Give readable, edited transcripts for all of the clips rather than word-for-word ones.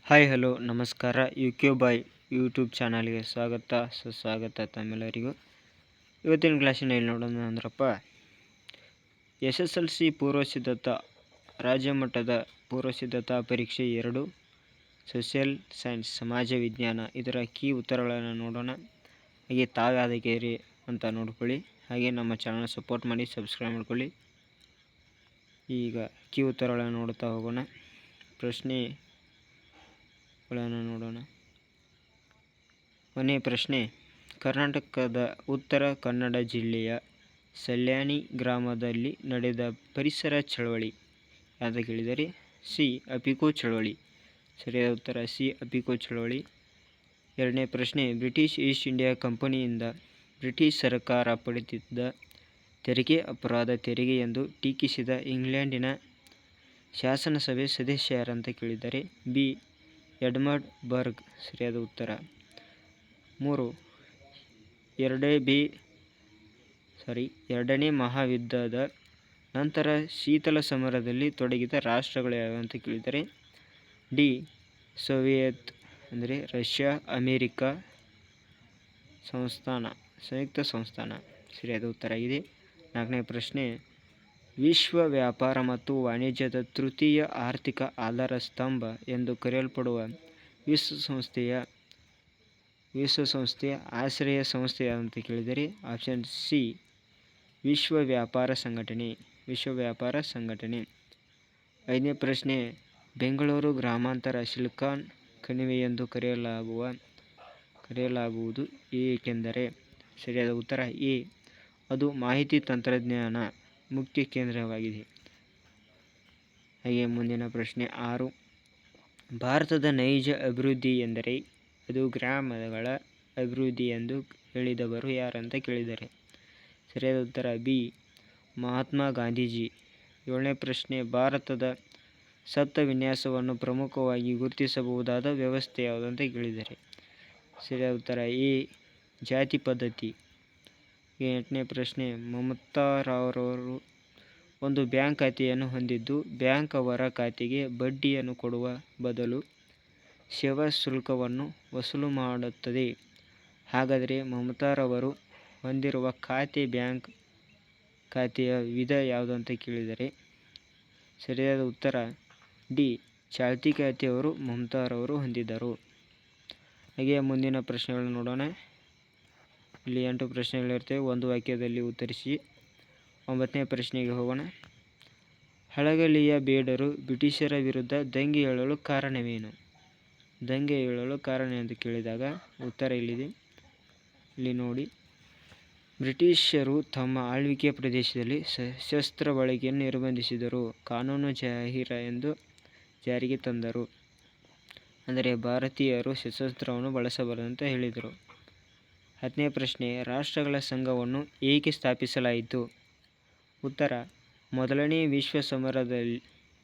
Hi hello ನಮಸ್ಕಾರ. ಬಾಯ್ YouTube ಚಾನಲ್ಗೆ ಸುಸ್ವಾಗತ ತಮ್ಮೆಲ್ಲರಿಗೂ. ಇವತ್ತಿನ ಕ್ಲಾಸಿನಲ್ಲಿ ನೋಡೋಣ ಅಂದ್ರಪ್ಪ, SSLC ಪೂರ್ವಸಿದ್ಧತಾ ರಾಜ್ಯ ಮಟ್ಟದ ಪೂರ್ವಸಿದ್ಧತಾ ಪರೀಕ್ಷೆ 2 ಸೋಷಿಯಲ್ ಸೈನ್ಸ್ ಸಮಾಜ ವಿಜ್ಞಾನ, ಇದರ ಕೀ ಉತ್ತರಗಳನ್ನು ನೋಡೋಣ. ಹಾಗೆ ತಾವ್ಯಾವುದಕ್ಕೆ ಅಂತ ನೋಡ್ಕೊಳ್ಳಿ. ಹಾಗೆ ನಮ್ಮ ಚಾನಲ್ ಸಪೋರ್ಟ್ ಮಾಡಿ, ಸಬ್ಸ್ಕ್ರೈಬ್ ಮಾಡ್ಕೊಳ್ಳಿ. ಈಗ ಕೀ ಉತ್ತರಗಳನ್ನು ನೋಡ್ತಾ ಹೋಗೋಣ. ಪ್ರಶ್ನೆಗಳನ್ನು ನೋಡೋಣ. ಕೊನೆಯ ಪ್ರಶ್ನೆ, ಕರ್ನಾಟಕದ ಉತ್ತರ ಕನ್ನಡ ಜಿಲ್ಲೆಯ ಸಲ್ಯಾಣಿ ಗ್ರಾಮದಲ್ಲಿ ನಡೆದ ಪರಿಸರ ಚಳವಳಿ ಯಾವುದು ಕೇಳಿದರೆ ಸಿ. ಅಪಿಕೋ ಚಳವಳಿ. ಸರಿಯಾದ ಉತ್ತರ ಸಿ. ಅಪಿಕೋ ಚಳವಳಿ. ಎರಡನೇ ಪ್ರಶ್ನೆ, ಬ್ರಿಟಿಷ್ ಈಸ್ಟ್ ಇಂಡಿಯಾ ಕಂಪನಿಯಿಂದ ಬ್ರಿಟಿಷ್ ಸರ್ಕಾರ ಪಡೆದಿದ್ದ ತೆರಿಗೆ ಅಪರಾಧ ತೆರಿಗೆ ಎಂದು ಟೀಕಿಸಿದ ಇಂಗ್ಲೆಂಡಿನ ಶಾಸನಸಭೆ ಸದಸ್ಯ ಯಾರಂತ ಕೇಳಿದ್ದಾರೆ ಬಿ. Edmund burg. ಸರಿಯಾದ ಉತ್ತರ. 3. ಎರಡನೇ ಮಹಾಯುದ್ಧದ ನಂತರ ಶೀತಲ ಸಮರದಲ್ಲಿ ತೊಡಗಿದ ರಾಷ್ಟ್ರಗಳು ಯಾವುವು ಅಂತ ಕೇಳಿದರೆ ಡಿ. ಸೋವಿಯತ್ ಅಂದರೆ ರಷ್ಯಾ, ಅಮೇರಿಕ ಸಂಯುಕ್ತ ಸಂಸ್ಥಾನ. ಸರಿಯಾದ ಉತ್ತರ ಆಗಿದೆ. 4ನೇ ಪ್ರಶ್ನೆ, ವಿಶ್ವ ವ್ಯಾಪಾರ ಮತ್ತು ವಾಣಿಜ್ಯದ ತೃತೀಯ ಆರ್ಥಿಕ ಆಧಾರ ಸ್ತಂಭ ಎಂದು ಕರೆಯಲ್ಪಡುವ ವಿಶ್ವಸಂಸ್ಥೆಯ ಆಶ್ರಯ ಸಂಸ್ಥೆ ಯಾವಂತ ಕೇಳಿದರೆ ಆಪ್ಷನ್ ಸಿ. ವಿಶ್ವ ವ್ಯಾಪಾರ ಸಂಘಟನೆ. 5ನೇ ಪ್ರಶ್ನೆ, ಬೆಂಗಳೂರು ಗ್ರಾಮಾಂತರ ಸಿಲಿಕಾನ್ ಕಣಿವೆ ಎಂದು ಕರೆಯಲಾಗುವುದು ಏಕೆಂದರೆ ಸರಿಯಾದ ಉತ್ತರ ಎ. ಅದು ಮಾಹಿತಿ ತಂತ್ರಜ್ಞಾನ ಮುಖ್ಯ ಕೇಂದ್ರವಾಗಿದೆ. ಹಾಗೆ ಮುಂದಿನ ಪ್ರಶ್ನೆ 6, ಭಾರತದ ನೈಜ ಅಭಿವೃದ್ಧಿ ಎಂದರೆ ಅದು ಗ್ರಾಮಗಳ ಅಭಿವೃದ್ಧಿ ಎಂದು ಹೇಳಿದವರು ಯಾರಂತ ಕೇಳಿದ್ದಾರೆ. ಸರಿಯಾದ ಉತ್ತರ ಬಿ. ಮಹಾತ್ಮ ಗಾಂಧೀಜಿ. 7ನೇ ಪ್ರಶ್ನೆ, ಭಾರತದ ಸಪ್ತ ವಿನ್ಯಾಸವನ್ನು ಪ್ರಮುಖವಾಗಿ ಗುರುತಿಸಬಹುದಾದ ವ್ಯವಸ್ಥೆ ಯಾವುದಂತ ಕೇಳಿದ್ದಾರೆ. ಸರಿಯಾದ ಉತ್ತರ ಎ. ಜಾತಿ ಪದ್ಧತಿ. 8ನೇ ಪ್ರಶ್ನೆ, ಮಮತಾರವರು ಒಂದು ಬ್ಯಾಂಕ್ ಖಾತೆಯನ್ನು ಹೊಂದಿದ್ದು ಬ್ಯಾಂಕ್ ಅವರ ಖಾತೆಗೆ ಬಡ್ಡಿಯನ್ನು ಕೊಡುವ ಬದಲು ಸೇವಾ ಶುಲ್ಕವನ್ನು ವಸೂಲು ಮಾಡುತ್ತದೆ. ಹಾಗಾದರೆ ಮಮತಾರವರು ಹೊಂದಿರುವ ಬ್ಯಾಂಕ್ ಖಾತೆಯ ವಿಧ ಯಾವುದು ಅಂತ ಕೇಳಿದರೆ ಸರಿಯಾದ ಉತ್ತರ ಡಿ. ಚಾಲ್ತಿ ಖಾತೆಯನ್ನು ಮಮತಾರವರು ಹೊಂದಿದ್ದರು. ಹಾಗೆ ಮುಂದಿನ ಪ್ರಶ್ನೆಗಳನ್ನು ನೋಡೋಣ. ಇಲ್ಲಿ 8 ಪ್ರಶ್ನೆಗಳಿರ್ತವೆ, ಒಂದು ವಾಕ್ಯದಲ್ಲಿ ಉತ್ತರಿಸಿ. 9ನೇ ಪ್ರಶ್ನೆಗೆ ಹೋಗೋಣ. ಹಳಗಲಿಯ ಬೇಡರು ಬ್ರಿಟಿಷರ ವಿರುದ್ಧ ದಂಗೆ ಏಳಲು ಕಾರಣವೇನು? ದಂಗೆ ಏಳಲು ಕಾರಣ ಎಂದು ಕೇಳಿದಾಗ ಉತ್ತರ ಇಲ್ಲಿದೆ, ಇಲ್ಲಿ ನೋಡಿ. ಬ್ರಿಟಿಷರು ತಮ್ಮ ಆಳ್ವಿಕೆ ಪ್ರದೇಶದಲ್ಲಿ ಶಸ್ತ್ರ ಬಳಕೆಯನ್ನು ನಿರ್ಬಂಧಿಸಿದರು, ಕಾನೂನು ಎಂದು ಜಾರಿಗೆ ತಂದರು. ಅಂದರೆ ಭಾರತೀಯರು ಶಸ್ತ್ರಾಸ್ತ್ರವನ್ನು ಬಳಸಬಾರದಂತ ಹೇಳಿದರು. 10ನೇ ಪ್ರಶ್ನೆ, ರಾಷ್ಟ್ರಗಳ ಸಂಘವನ್ನು ಏಕೆ ಸ್ಥಾಪಿಸಲಾಯಿತು? ಉತ್ತರ, ಮೊದಲನೇ ವಿಶ್ವ ಸಮರದ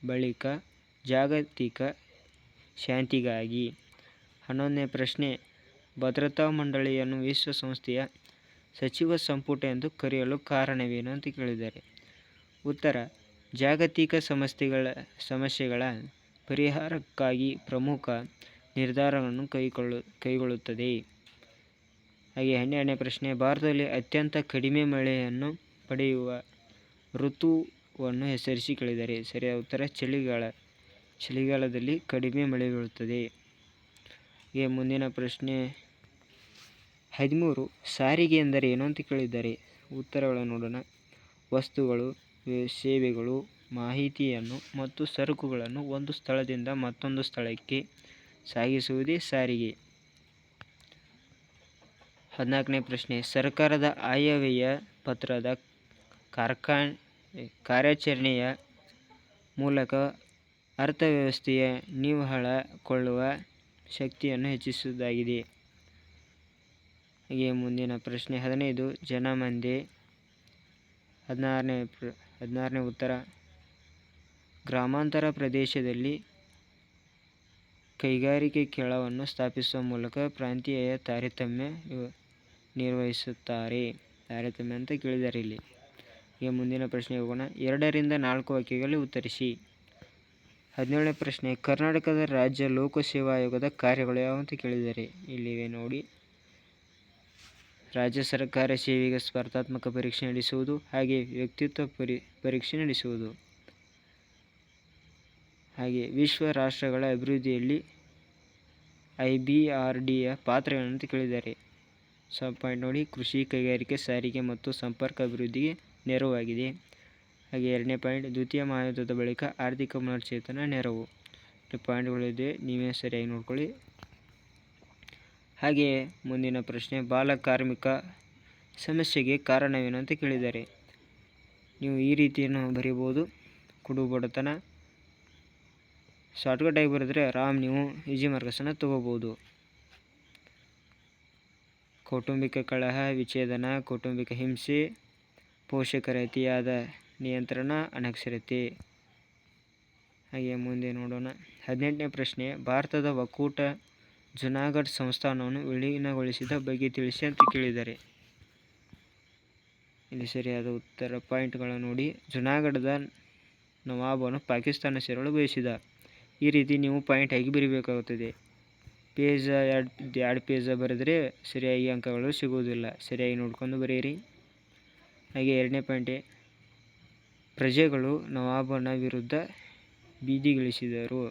ಬಳಿಕ ಜಾಗತಿಕ ಶಾಂತಿಗಾಗಿ. 11ನೇ ಪ್ರಶ್ನೆ, ಭದ್ರತಾ ಮಂಡಳಿಯನ್ನು ವಿಶ್ವಸಂಸ್ಥೆಯ ಸಚಿವ ಸಂಪುಟ ಎಂದು ಕರೆಯಲು ಕಾರಣವೇನು ಅಂತ ಕೇಳಿದ್ದಾರೆ. ಉತ್ತರ, ಜಾಗತಿಕ ಸಮಸ್ಯೆಗಳ ಪರಿಹಾರಕ್ಕಾಗಿ ಪ್ರಮುಖ ನಿರ್ಧಾರಗಳನ್ನು ಕೈಗೊಳ್ಳುತ್ತದೆ. ಹಾಗೆ 12ನೇ ಪ್ರಶ್ನೆ, ಭಾರತದಲ್ಲಿ ಅತ್ಯಂತ ಕಡಿಮೆ ಮಳೆಯನ್ನು ಪಡೆಯುವ ಋತುವನ್ನು ಹೆಸರಿಸಿ ಕೇಳಿದ್ದಾರೆ. ಸರಿಯಾದ ಉತ್ತರ ಚಳಿಗಾಲದಲ್ಲಿ ಕಡಿಮೆ ಮಳೆ ಬೀಳುತ್ತದೆ. ಹಾಗೆ ಮುಂದಿನ ಪ್ರಶ್ನೆ 13, ಸಾರಿಗೆ ಎಂದರೆ ಏನು ಅಂತ ಕೇಳಿದ್ದಾರೆ. ಉತ್ತರಗಳನ್ನು ನೋಡೋಣ. ವಸ್ತುಗಳು, ಸೇವೆಗಳು, ಮಾಹಿತಿಯನ್ನು ಮತ್ತು ಸರಕುಗಳನ್ನು ಒಂದು ಸ್ಥಳದಿಂದ ಮತ್ತೊಂದು ಸ್ಥಳಕ್ಕೆ ಸಾಗಿಸುವುದೇ ಸಾರಿಗೆ. 14ನೇ ಪ್ರಶ್ನೆ, ಸರ್ಕಾರದ ಆಯವ್ಯಯ ಪತ್ರದ ಕಾರ್ಯಾಚರಣೆಯ ಮೂಲಕ ಅರ್ಥವ್ಯವಸ್ಥೆಯ ನಿವ್ವಳಗೊಳ್ಳುವ ಶಕ್ತಿಯನ್ನು ಹೆಚ್ಚಿಸುವುದಾಗಿದೆ. ಹಾಗೆ ಮುಂದಿನ ಪ್ರಶ್ನೆ 15, ಜನಸಂಖ್ಯೆ. 16ನೇ ಉತ್ತರ, ಗ್ರಾಮಾಂತರ ಪ್ರದೇಶದಲ್ಲಿ ಕೈಗಾರಿಕೆಗಳನ್ನು ಸ್ಥಾಪಿಸುವ ಮೂಲಕ ಪ್ರಾಂತೀಯ ತಾರತಮ್ಯ ನಿರ್ವಹಿಸುತ್ತಾರೆ. ತಾರತಮ್ಯ ಅಂತ ಕೇಳಿದ್ದಾರೆ ಇಲ್ಲಿ. ಈಗ ಮುಂದಿನ ಪ್ರಶ್ನೆಗೆ ಹೋಗೋಣ. 2 ರಿಂದ 4 ವಾಕ್ಯಗಳಲ್ಲಿ ಉತ್ತರಿಸಿ. 17ನೇ ಪ್ರಶ್ನೆ, ಕರ್ನಾಟಕದ ರಾಜ್ಯ ಲೋಕಸೇವಾ ಆಯೋಗದ ಕಾರ್ಯಗಳು ಯಾವುವು ಅಂತ ಕೇಳಿದ್ದಾರೆ. ಇಲ್ಲಿವೆ ನೋಡಿ. ರಾಜ್ಯ ಸರ್ಕಾರ ಸೇವೆಗೆ ಸ್ಪರ್ಧಾತ್ಮಕ ಪರೀಕ್ಷೆ ನಡೆಸುವುದು, ಹಾಗೆ ವ್ಯಕ್ತಿತ್ವ ಪರೀಕ್ಷೆ ನಡೆಸುವುದು, ಹಾಗೆ ವಿಶ್ವ ರಾಷ್ಟ್ರಗಳ ಅಭಿವೃದ್ಧಿಯಲ್ಲಿ IBRDಯ ಪಾತ್ರ ಏನಂತ ಕೇಳಿದ್ದಾರೆ. ಸಬ್ ಪಾಯಿಂಟ್ ನೋಡಿ. ಕೃಷಿ, ಕೈಗಾರಿಕೆ, ಸಾರಿಗೆ ಮತ್ತು ಸಂಪರ್ಕ ಅಭಿವೃದ್ಧಿಗೆ ನೆರವಾಗಿದೆ. ಹಾಗೆ 2ನೇ ಪಾಯಿಂಟ್, ದ್ವಿತೀಯ ಮಹಾಯುದ್ಧದ ಬಳಿಕ ಆರ್ಥಿಕ ಪುನಶ್ಚೇತನ ನೆರವು. ಪಾಯಿಂಟ್ಗಳಿದೆ, ನೀವೇ ಸರಿಯಾಗಿ ನೋಡ್ಕೊಳ್ಳಿ. ಹಾಗೆ ಮುಂದಿನ ಪ್ರಶ್ನೆ, ಬಾಲ ಕಾರ್ಮಿಕ ಸಮಸ್ಯೆಗೆ ಕಾರಣವೇನು ಅಂತ ಕೇಳಿದ್ದಾರೆ. ನೀವು ಈ ರೀತಿಯನ್ನು ಬರೀಬೋದು. ಕುಡು ಬಡತನ. ಶಾರ್ಟ್ಕಟಾಗಿ ಬರೆದ್ರೆ ಆರಾಮ್ ನೀವು ಈಜಿ ಮಾರ್ಕ್ಸನ್ನು ತಗೋಬೋದು. ಕೌಟುಂಬಿಕ ಕಲಹ, ವಿಚ್ಛೇದನ, ಕೌಟುಂಬಿಕ ಹಿಂಸೆ, ಪೋಷಕರ ಅತಿಯಾದ ನಿಯಂತ್ರಣ, ಅನಕ್ಷರತೆ. ಹಾಗೆ ಮುಂದೆ ನೋಡೋಣ. 18ನೇ ಪ್ರಶ್ನೆ, ಭಾರತದ ಒಕ್ಕೂಟ ಜುನಾಗಢ ಸಂಸ್ಥಾನವನ್ನು ವಿಲೀನಗೊಳಿಸಿದ ಬಗ್ಗೆ ತಿಳಿಸಿ ಅಂತ ಕೇಳಿದ್ದಾರೆ. ಇಲ್ಲಿ ಸರಿಯಾದ ಉತ್ತರ ಪಾಯಿಂಟ್ಗಳನ್ನು ನೋಡಿ. ಜುನಾಗಢದ ನವಾಬನು ಪಾಕಿಸ್ತಾನ ಸೇರಲು ಬಯಸಿದ. ಈ ರೀತಿ ನೀವು ಪಾಯಿಂಟ್ ಆಗಿ ಬರೀಬೇಕಾಗುತ್ತದೆ. ಪೇಜ್ ಎರಡು ಪೇಜ ಬರೆದರೆ ಸರಿಯಾಗಿ ಅಂಕಗಳು ಸಿಗುವುದಿಲ್ಲ. ಸರಿಯಾಗಿ ನೋಡ್ಕೊಂಡು ಬರೆಯಿರಿ. ಹಾಗೆ 2ನೇ ಪಾಯಿಂಟೇ, ಪ್ರಜೆಗಳು ನವಾಬನ ವಿರುದ್ಧ ಬೀದಿಗಿಳಿಸಿದರು.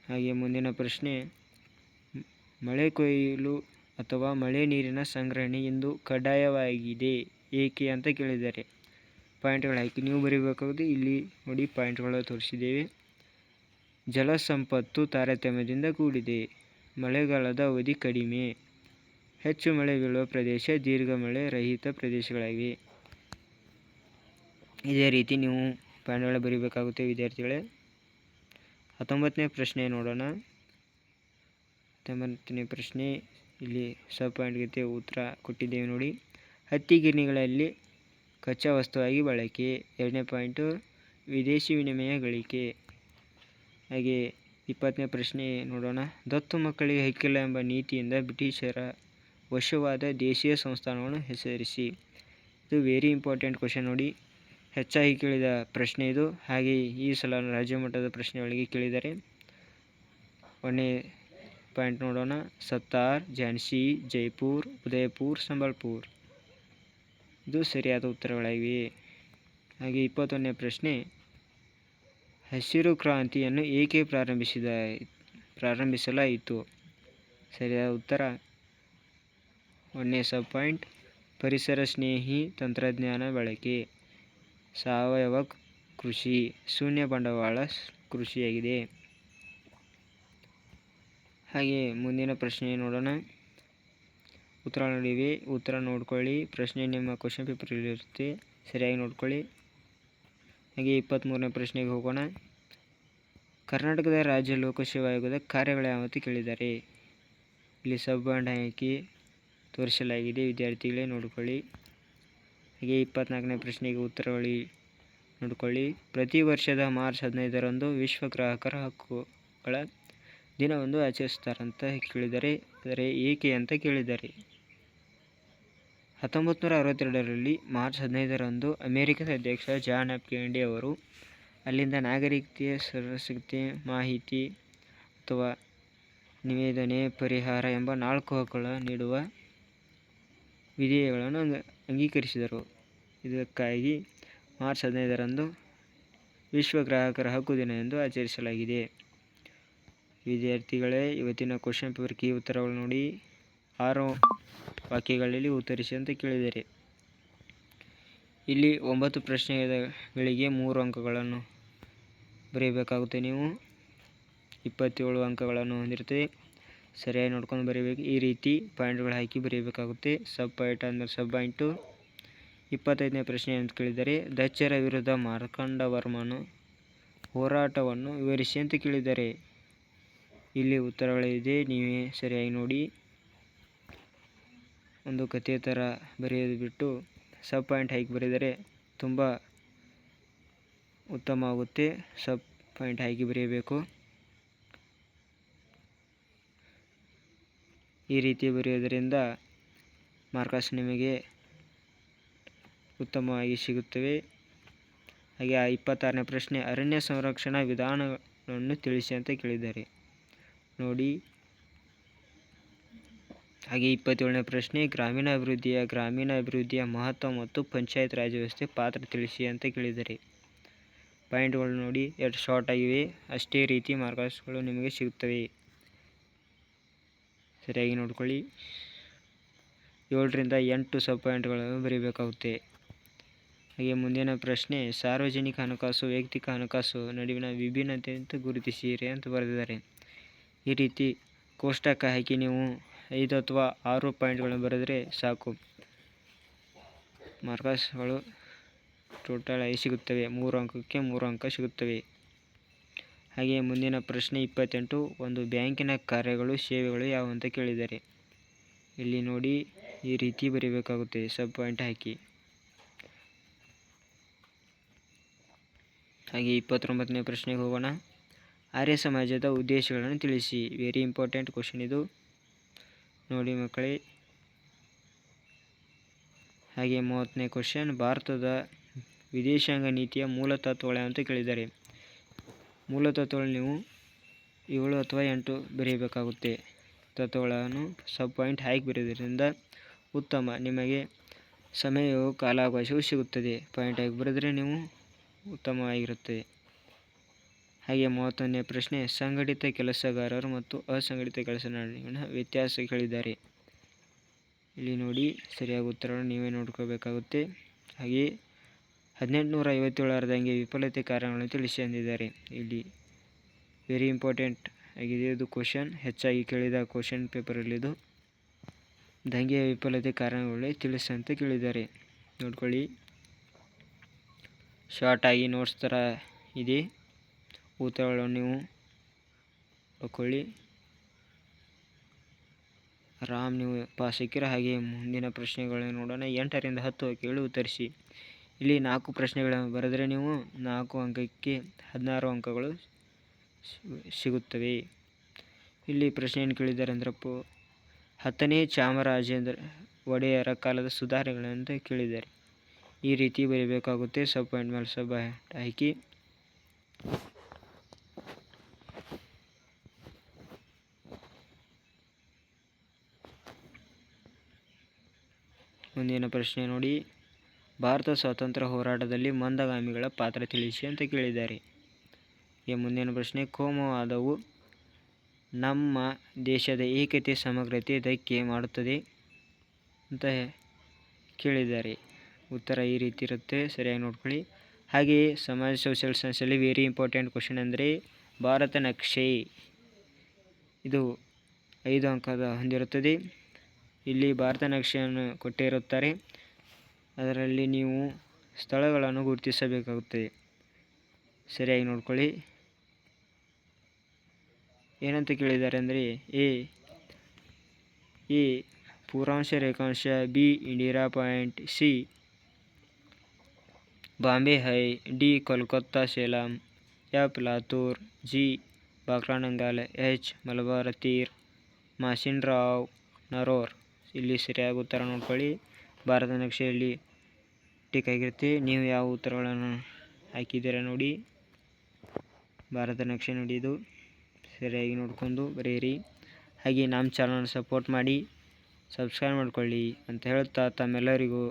ಹಾಗೆ ಮುಂದಿನ ಪ್ರಶ್ನೆ, ಮಳೆ ಕೊಯ್ಲು ಅಥವಾ ಮಳೆ ನೀರಿನ ಸಂಗ್ರಹಣೆ ಇಂದು ಕಡ್ಡಾಯವಾಗಿದೆ ಏಕೆ ಅಂತ ಕೇಳಿದ್ದಾರೆ. ಪಾಯಿಂಟ್ಗಳು ಹಾಕಿ ನೀವು ಬರೀಬೇಕಾಗುತ್ತೆ. ಇಲ್ಲಿ ನೋಡಿ ಪಾಯಿಂಟ್ಗಳು ತೋರಿಸಿದ್ದೇವೆ. ಜಲಸಂಪತ್ತು ತಾರತಮ್ಯದಿಂದ ಕೂಡಿದೆ. ಮಳೆಗಾಲದ ಅವಧಿ ಕಡಿಮೆ. ಹೆಚ್ಚು ಮಳೆ ಬೀಳುವ ಪ್ರದೇಶ ದೀರ್ಘ ಮಳೆ ರಹಿತ ಪ್ರದೇಶಗಳಾಗಿವೆ. ಇದೇ ರೀತಿ ನೀವು ಪಾಯಿಂಟ್ಗಳು ಬರೀಬೇಕಾಗುತ್ತೆ ವಿದ್ಯಾರ್ಥಿಗಳೇ. 19ನೇ ಪ್ರಶ್ನೆ ನೋಡೋಣ. 19ನೇ ಪ್ರಶ್ನೆ, ಇಲ್ಲಿ ಸಬ್ ಪಾಯಿಂಟ್ಗೆ ಉತ್ತರ ಕೊಟ್ಟಿದ್ದೇವೆ ನೋಡಿ. ಹತ್ತಿ ಗಿರಣಿಗಳಲ್ಲಿ ಕಚ್ಚಾ ವಸ್ತುವಾಗಿ ಬಳಕೆ. 2ನೇ ಪಾಯಿಂಟು, ವಿದೇಶಿ ವಿನಿಮಯ ಗಳಿಕೆ. ಹಾಗೆ 20ನೇ ಪ್ರಶ್ನೆ ನೋಡೋಣ. ದತ್ತು ಮಕ್ಕಳಿಗೆ ಹಕ್ಕಿಲ್ಲ ಎಂಬ ನೀತಿಯಿಂದ ಬ್ರಿಟಿಷರ ವಶವಾದ ದೇಶೀಯ ಸಂಸ್ಥಾನವನ್ನು ಹೆಸರಿಸಿ. ಇದು ವೆರಿ ಇಂಪಾರ್ಟೆಂಟ್ ಕ್ವಶನ್ ನೋಡಿ. ಹೆಚ್ಚಾಗಿ ಕೇಳಿದ ಪ್ರಶ್ನೆ ಇದು. ಹಾಗೆ ಈ ಸಲ ರಾಜ್ಯ ಮಟ್ಟದ ಪ್ರಶ್ನೆಗಳಿಗೆ ಕೇಳಿದ್ದಾರೆ. 1ನೇ ಪಾಯಿಂಟ್ ನೋಡೋಣ. ಸತ್ತಾರ್, ಝಾನ್ಸಿ, ಜೈಪುರ್, ಉದಯಪುರ್, ಸಂಬಲ್ಪುರ್. ಇದು ಸರಿಯಾದ ಉತ್ತರಗಳಾಗಿವೆ. ಹಾಗೆ 21ನೇ ಪ್ರಶ್ನೆ, ಹಸಿರು ಕ್ರಾಂತಿಯನ್ನು ಏಕೆ ಪ್ರಾರಂಭಿಸಲಾಯಿತು. ಸರಿಯಾದ ಉತ್ತರ 1ನೇ ಸಬ್ ಪಾಯಿಂಟ್, ಪರಿಸರ ಸ್ನೇಹಿ ತಂತ್ರಜ್ಞಾನ ಬಳಕೆ, ಸಾವಯವ ಕೃಷಿ, ಶೂನ್ಯ ಬಂಡವಾಳ ಕೃಷಿಯಾಗಿದೆ. ಹಾಗೆ ಮುಂದಿನ ಪ್ರಶ್ನೆ ನೋಡೋಣ. ಉತ್ತರ ನೋಡಿವಿ, ಉತ್ತರ ನೋಡ್ಕೊಳ್ಳಿ. ಪ್ರಶ್ನೆ ನಿಮ್ಮ ಕ್ವಶನ್ ಪೇಪರಲ್ಲಿ ಇರುತ್ತೆ, ಸರಿಯಾಗಿ ನೋಡ್ಕೊಳ್ಳಿ. ಹಾಗೆ 23ನೇ ಪ್ರಶ್ನೆಗೆ ಹೋಗೋಣ. ಕರ್ನಾಟಕದ ರಾಜ್ಯ ಲೋಕಸೇವಾ ಆಯೋಗದ ಕಾರ್ಯಗಳು ಯಾವತ್ತು ಕೇಳಿದ್ದಾರೆ. ಇಲ್ಲಿ ಸಬ್ ಪಾಯಿಂಟ್ ಹಾಕಿ ತೋರಿಸಲಾಗಿದೆ, ವಿದ್ಯಾರ್ಥಿಗಳೇ ನೋಡಿಕೊಳ್ಳಿ. ಹಾಗೆ 24ನೇ ಪ್ರಶ್ನೆಗೆ ಉತ್ತರಗಳು ನೋಡಿಕೊಳ್ಳಿ. ಪ್ರತಿ ವರ್ಷದ ಮಾರ್ಚ್ 15ರಂದು ವಿಶ್ವ ಗ್ರಾಹಕರ ಹಕ್ಕುಗಳ ದಿನವನ್ನು ಆಚರಿಸ್ತಾರಂತ ಕೇಳಿದ್ದಾರೆ. ಆದರೆ ಏಕೆ ಅಂತ ಕೇಳಿದ್ದಾರೆ. 1962ರಲ್ಲಿ ಮಾರ್ಚ್ 15ರಂದು ಅಮೆರಿಕದ ಅಧ್ಯಕ್ಷ ಜಾನ್ ಎಫ್ ಕೆನೆಡಿ ಅವರು ಅಲ್ಲಿಂದ ನಾಗರಿಕತೆ, ಸದಸ್ಯತೆ, ಮಾಹಿತಿ ಅಥವಾ ನಿವೇದನೆ, ಪರಿಹಾರ ಎಂಬ 4 ಹಕ್ಕುಗಳನ್ನು ನೀಡುವ ವಿಧೇಯಗಳನ್ನು ಅಂಗೀಕರಿಸಿದರು. ಇದಕ್ಕಾಗಿ ಮಾರ್ಚ್ 15ರಂದು ವಿಶ್ವ ಗ್ರಾಹಕರ ಹಕ್ಕು ದಿನ ಎಂದು ಆಚರಿಸಲಾಗಿದೆ. ವಿದ್ಯಾರ್ಥಿಗಳೇ, ಇವತ್ತಿನ ಕ್ವಶನ್ ಪೇಪರ್ ಕೀ ಉತ್ತರಗಳು ನೋಡಿ. 6 ವಾಕ್ಯಗಳಲ್ಲಿ ಉತ್ತರಿಸಿ ಅಂತ ಕೇಳಿದ್ದಾರೆ. ಇಲ್ಲಿ 9 ಪ್ರಶ್ನೆಗಳಿಗೆ 3 ಅಂಕಗಳನ್ನು ಬರೀಬೇಕಾಗುತ್ತೆ. ನೀವು 27 ಅಂಕಗಳನ್ನು ಹೊಂದಿರ್ತದೆ. ಸರಿಯಾಗಿ ನೋಡ್ಕೊಂಡು ಬರೀಬೇಕು. ಈ ರೀತಿ ಪಾಯಿಂಟ್ಗಳು ಹಾಕಿ ಬರೀಬೇಕಾಗುತ್ತೆ. ಸಬ್ ಪಾಯಿಂಟ್ ಅಂದರೆ ಸಬ್ ಪಾಯಿಂಟು. 25ನೇ ಪ್ರಶ್ನೆ ಅಂತ ಕೇಳಿದ್ದಾರೆ. ಡಚ್ಚರ ವಿರುದ್ಧ ಮಾರ್ಕಂಡವರ್ಮನ ಹೋರಾಟವನ್ನು ವಿವರಿಸಿ ಅಂತ ಕೇಳಿದ್ದಾರೆ. ಇಲ್ಲಿ ಉತ್ತರಗಳಿದೆ, ನೀವೇ ಸರಿಯಾಗಿ ನೋಡಿ. ಒಂದು ಕಥೆ ಥರ ಬರೆಯೋದು ಬಿಟ್ಟು ಸಬ್ ಪಾಯಿಂಟ್ ಹಾಕಿ ಬರೆದರೆ ತುಂಬ ಉತ್ತಮ ಆಗುತ್ತೆ. ಸಬ್ ಪಾಯಿಂಟ್ ಹಾಕಿ ಬರೆಯಬೇಕು. ಈ ರೀತಿ ಬರೆಯೋದರಿಂದ ಮಾರ್ಕ್ಸ್ ನಿಮಗೆ ಉತ್ತಮವಾಗಿ ಸಿಗುತ್ತವೆ. ಹಾಗೆ 26ನೇ ಪ್ರಶ್ನೆ ಅರಣ್ಯ ಸಂರಕ್ಷಣಾ ವಿಧಾನಗಳನ್ನು ತಿಳಿಸಿ ಅಂತ ಕೇಳಿದ್ದಾರೆ ನೋಡಿ. ಹಾಗೆ 27ನೇ ಪ್ರಶ್ನೆ ಗ್ರಾಮೀಣ ಅಭಿವೃದ್ಧಿಯ ಮಹತ್ವ ಮತ್ತು ಪಂಚಾಯತ್ ರಾಜ್ ವ್ಯವಸ್ಥೆ ಪಾತ್ರ ತಿಳಿಸಿ ಅಂತ ಕೇಳಿದ್ದಾರೆ. ಪಾಯಿಂಟ್ಗಳು ನೋಡಿ ಎಷ್ಟು ಶಾರ್ಟ್ ಆಗಿವೆ, ಅಷ್ಟೇ ರೀತಿ ಮಾರ್ಕ್ಸ್ಗಳು ನಿಮಗೆ ಸಿಗುತ್ತವೆ, ಸರಿಯಾಗಿ ನೋಡ್ಕೊಳ್ಳಿ. 7ರಿಂದ 8 ಸಬ್ ಪಾಯಿಂಟ್ಗಳನ್ನು ಬರೀಬೇಕಾಗುತ್ತೆ. ಹಾಗೆ ಮುಂದಿನ ಪ್ರಶ್ನೆ ಸಾರ್ವಜನಿಕ ಹಣಕಾಸು ವೈಯಕ್ತಿಕ ಹಣಕಾಸು ನಡುವಿನ ವಿಭಿನ್ನತೆ ಅಂತ ಗುರುತಿಸಿರಿ ಅಂತ ಬರೆದಿದ್ದಾರೆ. ಈ ರೀತಿ ಕೋಷ್ಟಕ ಹಾಕಿ ನೀವು 5 ಅಥವಾ 6 ಪಾಯಿಂಟ್ಗಳನ್ನು ಬರೆದರೆ ಸಾಕು, ಮಾರ್ಕ್ಸ್ಗಳು ಟೋಟಲ್ ಆಗಿ ಸಿಗುತ್ತವೆ, 3 ಅಂಕಕ್ಕೆ 3 ಅಂಕ ಸಿಗುತ್ತವೆ. ಹಾಗೆ ಮುಂದಿನ ಪ್ರಶ್ನೆ 28 ಒಂದು ಬ್ಯಾಂಕಿನ ಕಾರ್ಯಗಳು ಸೇವೆಗಳು ಯಾವುವು ಅಂತ ಕೇಳಿದ್ದಾರೆ. ಇಲ್ಲಿ ನೋಡಿ ಈ ರೀತಿ ಬರೀಬೇಕಾಗುತ್ತೆ ಸಬ್ ಪಾಯಿಂಟ್ ಹಾಕಿ. ಹಾಗೆ 29ನೇ ಪ್ರಶ್ನೆಗೆ ಹೋಗೋಣ. ಆರ್ಯ ಸಮಾಜದ ಉದ್ದೇಶಗಳನ್ನು ತಿಳಿಸಿ. ವೆರಿ ಇಂಪಾರ್ಟೆಂಟ್ ಕ್ವಶನ್ ಇದು ನೋಡಿ ಮಕ್ಕಳೇ. ಹಾಗೆ 30ನೇ ಕ್ವಶನ್ ಭಾರತದ ವಿದೇಶಾಂಗ ನೀತಿಯ ಮೂಲ ತತ್ವಗಳು ಅಂತ ಕೇಳಿದ್ದಾರೆ. ಮೂಲ ತತ್ವಗಳು ನೀವು 7 ಅಥವಾ 8 ಬರೆಯಬೇಕಾಗುತ್ತೆ. ತತ್ವಗಳನ್ನು ಸಬ್ ಪಾಯಿಂಟ್ ಹಾಕಿ ಬರೆಯೋದ್ರಿಂದ ಉತ್ತಮ, ನಿಮಗೆ ಸಮಯವು ಕಾಲಾವಕಾಶವು ಸಿಗುತ್ತದೆ. ಪಾಯಿಂಟ್ ಹಾಕಿ ಬರೆದರೆ ನೀವು ಉತ್ತಮವಾಗಿರುತ್ತದೆ. ಹಾಗೆ 31ನೇ ಪ್ರಶ್ನೆ ಸಂಘಟಿತ ಕೆಲಸಗಾರರು ಮತ್ತು ಅಸಂಘಟಿತ ಕೆಲಸ ನಡುವಿನ ವ್ಯತ್ಯಾಸ ಕೇಳಿದ್ದಾರೆ. ಇಲ್ಲಿ ನೋಡಿ ಸರಿಯಾದ ಉತ್ತರವನ್ನು ನೀವೇ ನೋಡ್ಕೋಬೇಕಾಗುತ್ತೆ. ಹಾಗೆ 1857 ದಂಗೆ ವಿಫಲತೆ ಕಾರಣಗಳನ್ನು ತಿಳಿಸಿ ಅಂದಿದ್ದಾರೆ. ಇಲ್ಲಿ ವೆರಿ ಇಂಪಾರ್ಟೆಂಟ್ ಆಗಿದೆ ಇದು ಕ್ವಶನ್, ಹೆಚ್ಚಾಗಿ ಕೇಳಿದ ಕ್ವಶನ್ ಪೇಪರಲ್ಲಿದು. ದಂಗೆಯ ವಿಫಲತೆ ಕಾರಣಗಳೇ ತಿಳಿಸಿ ಅಂತ ಕೇಳಿದ್ದಾರೆ. ನೋಡ್ಕೊಳ್ಳಿ, ಶಾರ್ಟ್ ಆಗಿ ನೋಟ್ಸ್ ಥರ ಇದೆ, ಉತ್ತರಗಳನ್ನು ನೀವು ನೋಡ್ಕೊಳ್ಳಿ, ಆರಾಮ್ ನೀವು ಪಾಸ್ ಸಿಕ್ಕಿರ. ಹಾಗೆ ಮುಂದಿನ ಪ್ರಶ್ನೆಗಳನ್ನು ನೋಡೋಣ. 8ರಿಂದ 10 ಕೇಳಿ ಉತ್ತರಿಸಿ. ಇಲ್ಲಿ 4 ಪ್ರಶ್ನೆಗಳನ್ನು ಬರೆದರೆ ನೀವು 4 ಅಂಕಕ್ಕೆ 16 ಅಂಕಗಳು ಸಿಗುತ್ತವೆ. ಇಲ್ಲಿ ಪ್ರಶ್ನೆಯನ್ನು ಕೇಳಿದ್ದಾರೆ ಅಂದ್ರೆ 10ನೇ ಚಾಮರಾಜೇಂದ್ರ ಒಡೆಯರ ಕಾಲದ ಸುಧಾರಣೆಗಳಂತ ಕೇಳಿದ್ದಾರೆ. ಈ ರೀತಿ ಬರೀಬೇಕಾಗುತ್ತೆ, ಸಬ್ ಪಾಯಿಂಟ್ ಮೇಲೆ ಸಬ್ ಪಾಯಿಂಟ್ ಹಾಕಿ. ಮುಂದಿನ ಪ್ರಶ್ನೆ ನೋಡಿ, ಭಾರತ ಸ್ವಾತಂತ್ರ್ಯ ಹೋರಾಟದಲ್ಲಿ ಮಂದಗಾಮಿಗಳ ಪಾತ್ರ ತಿಳಿಸಿ ಅಂತ ಕೇಳಿದ್ದಾರೆ. ಈ ಮುಂದಿನ ಪ್ರಶ್ನೆ ಕೋಮುವಾದವು ನಮ್ಮ ದೇಶದ ಏಕತೆ ಸಮಗ್ರತೆ ಧಕ್ಕೆ ಮಾಡುತ್ತದೆ ಅಂತ ಕೇಳಿದ್ದಾರೆ. ಉತ್ತರ ಈ ರೀತಿ ಇರುತ್ತೆ, ಸರಿಯಾಗಿ ನೋಡ್ಕೊಳ್ಳಿ. ಹಾಗೆಯೇ ಸಮಾಜ ಸೋಷಿಯಲ್ ಸೈನ್ಸಲ್ಲಿ ವೆರಿ ಇಂಪಾರ್ಟೆಂಟ್ ಕ್ವಶನ್ ಅಂದರೆ ಭಾರತ ನಕ್ಷೆ, ಇದು 5 ಅಂಕದ ಹೊಂದಿರುತ್ತದೆ. ಇಲ್ಲಿ ಭಾರತ ನಕ್ಷೆಯನ್ನು ಕೊಟ್ಟಿರುತ್ತಾರೆ, ಅದರಲ್ಲಿ ನೀವು ಸ್ಥಳಗಳನ್ನು ಗುರುತಿಸಬೇಕಾಗುತ್ತದೆ, ಸರಿಯಾಗಿ ನೋಡ್ಕೊಳ್ಳಿ. ಏನಂತ ಕೇಳಿದ್ದಾರೆ ಅಂದರೆ ಎ ಪೂರ್ವಾಂಶ ರೇಖಾಂಶ, B Indira point, C Bombay high, D Kolkata Salem, F Latur, G Bhakra Nangal, H Malabar ತೀರ್, ಮಾಸಿನ್ ರಾವ್ ನರೋರ್. ಇಲ್ಲಿ ಸರಿಯಾಗಿ ಉತ್ತರ ನೋಡ್ಕೊಳ್ಳಿ. ಭಾರತ ನಕ್ಷೆಯಲ್ಲಿ ಟಿಕ್ ಆಗಿರುತ್ತೆ. ನೀವು ಯಾವ ಉತ್ತರಗಳನ್ನು ಹಾಕಿದ್ದೀರಾ ನೋಡಿ, ಭಾರತ ನಕ್ಷೆ ನೋಡಿ, ಇದು ಸರಿಯಾಗಿ ನೋಡ್ಕೊಂಡು ಬರೆಯಿರಿ. ಹಾಗೆ ನಮ್ಮ ಚಾನಲ್ ಸಪೋರ್ಟ್ ಮಾಡಿ, ಸಬ್ಸ್ಕ್ರೈಬ್ ಮಾಡ್ಕೊಳ್ಳಿ ಅಂತ ಹೇಳ್ತಾ ತಮ್ಮೆಲ್ಲರಿಗೂ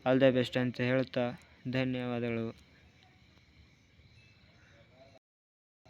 ಆಲ್ ದ ಬೆಸ್ಟ್ ಅಂತ ಹೇಳ್ತಾ ಧನ್ಯವಾದಗಳು.